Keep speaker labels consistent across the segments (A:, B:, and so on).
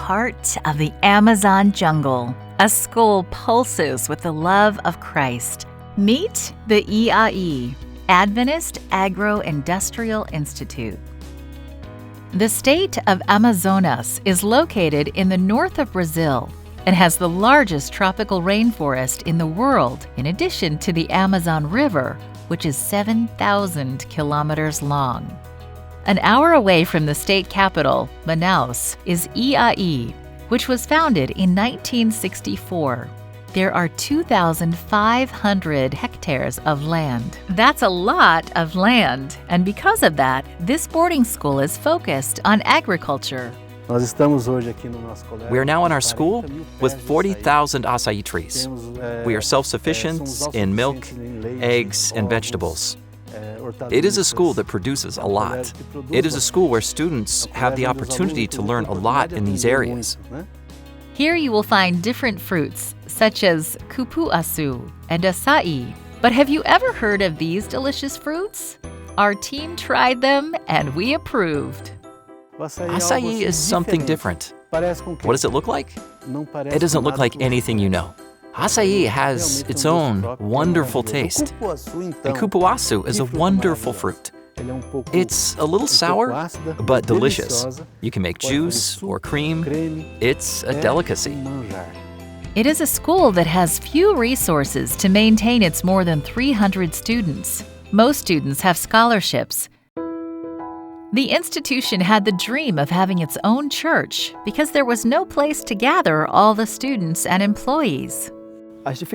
A: heart of the Amazon jungle, a school pulses with the love of Christ. Meet the EAI, Adventist Agro-Industrial Institute. The state of Amazonas is located in the north of Brazil and has the largest tropical rainforest in the world, in addition to the Amazon River, which is 7,000 kilometers long. An hour away from the state capital, Manaus, is EAI, which was founded in 1964. There are 2,500 hectares of land. That's a lot of land, and because of that, this boarding school is focused on agriculture.
B: We are now in our school with 40,000 acai trees. We are self-sufficient in milk, eggs, and vegetables. It is a school that produces a lot. It is a school where students have the opportunity to learn a lot in these areas.
A: Here you will find different fruits, such as cupuaçu and acai. But have you ever heard of these delicious fruits? Our team tried them and we approved.
B: Acai is something different. What does it look like? It doesn't look like anything you know. Acai has its own wonderful taste. And cupuaçu is a wonderful fruit. It's a little sour, but delicious. You can make juice or cream. It's a delicacy.
A: It is a school that has few resources to maintain its more than 300 students. Most students have scholarships. The institution had the dream of having its own church because there was no place to gather all the students and employees.
C: The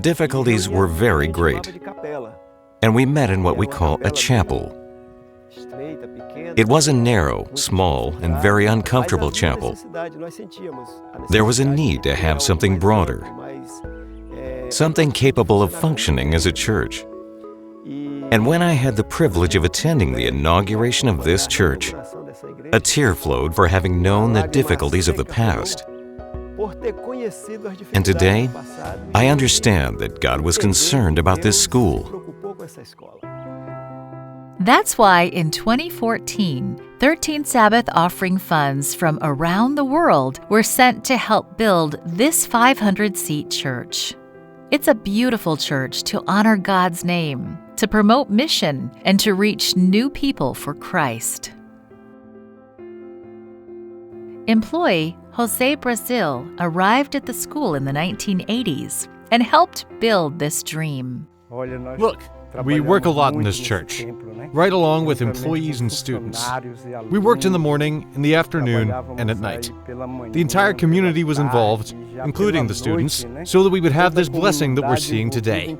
C: difficulties were very great, and we met in what we call a chapel. It was a narrow, small, and very uncomfortable chapel. There was a need to have something broader, something capable of functioning as a church. And when I had the privilege of attending the inauguration of this church, a tear flowed for having known the difficulties of the past. And today, I understand that God was concerned about this school.
A: That's why in 2014, 13 Sabbath offering funds from around the world were sent to help build this 500-seat church. It's a beautiful church to honor God's name, to promote mission, and to reach new people for Christ. Employee Jose Brazil arrived at the school in the 1980s and helped build this dream.
D: Look, we work a lot in this church, right along with employees and students. We worked in the morning, in the afternoon, and at night. The entire community was involved, including the students, so that we would have this blessing that we're seeing today.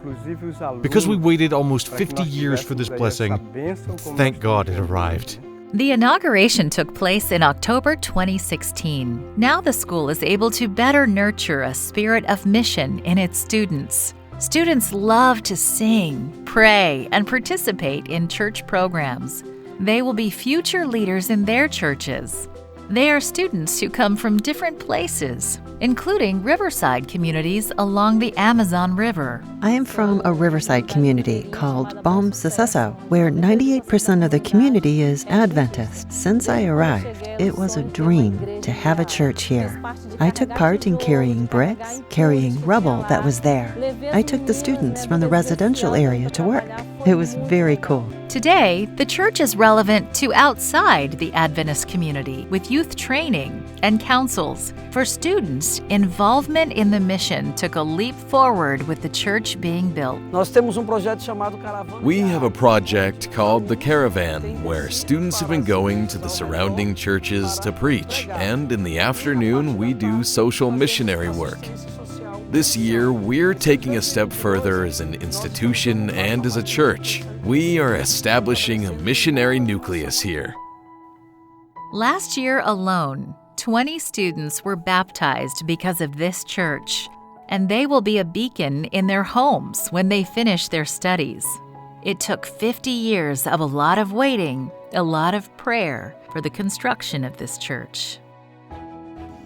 D: Because we waited almost 50 years for this blessing, thank God it arrived.
A: The inauguration took place in October 2016. Now the school is able to better nurture a spirit of mission in its students. Students love to sing, pray, and participate in church programs. They will be future leaders in their churches. They are students who come from different places, including riverside communities along the Amazon River.
E: I am from a riverside community called Bom Sucesso, where 98% of the community is Adventist. Since I arrived, it was a dream to have a church here. I took part in carrying bricks, carrying rubble that was there. I took the students from the residential area to work. It was very cool.
A: Today, the church is relevant to outside the Adventist community with youth training and councils. For students, involvement in the mission took a leap forward with the church being built.
F: We have a project called The Caravan, where students have been going to the surrounding churches to preach, and in the afternoon we do social missionary work. This year, we're taking a step further as an institution and as a church. We are establishing a missionary nucleus here.
A: Last year alone, 20 students were baptized because of this church, and they will be a beacon in their homes when they finish their studies. It took 50 years of a lot of waiting, a lot of prayer for the construction of this church.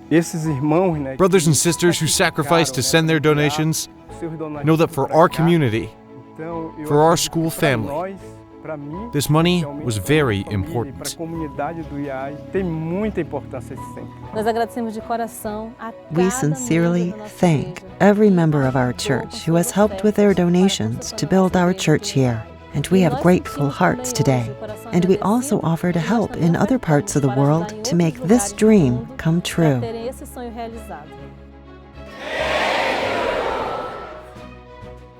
D: Brothers and sisters who sacrifice to send their donations know that for our community, for our school family, This money was very important.
E: We sincerely thank every member of our church who has helped with their donations to build our church here. And we have grateful hearts today. And we also offer to help in other parts of the world to make this dream come true.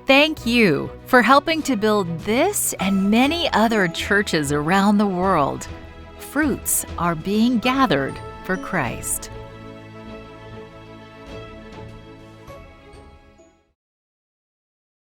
A: Thank you for helping to build this and many other churches around the world. Fruits are being gathered for Christ.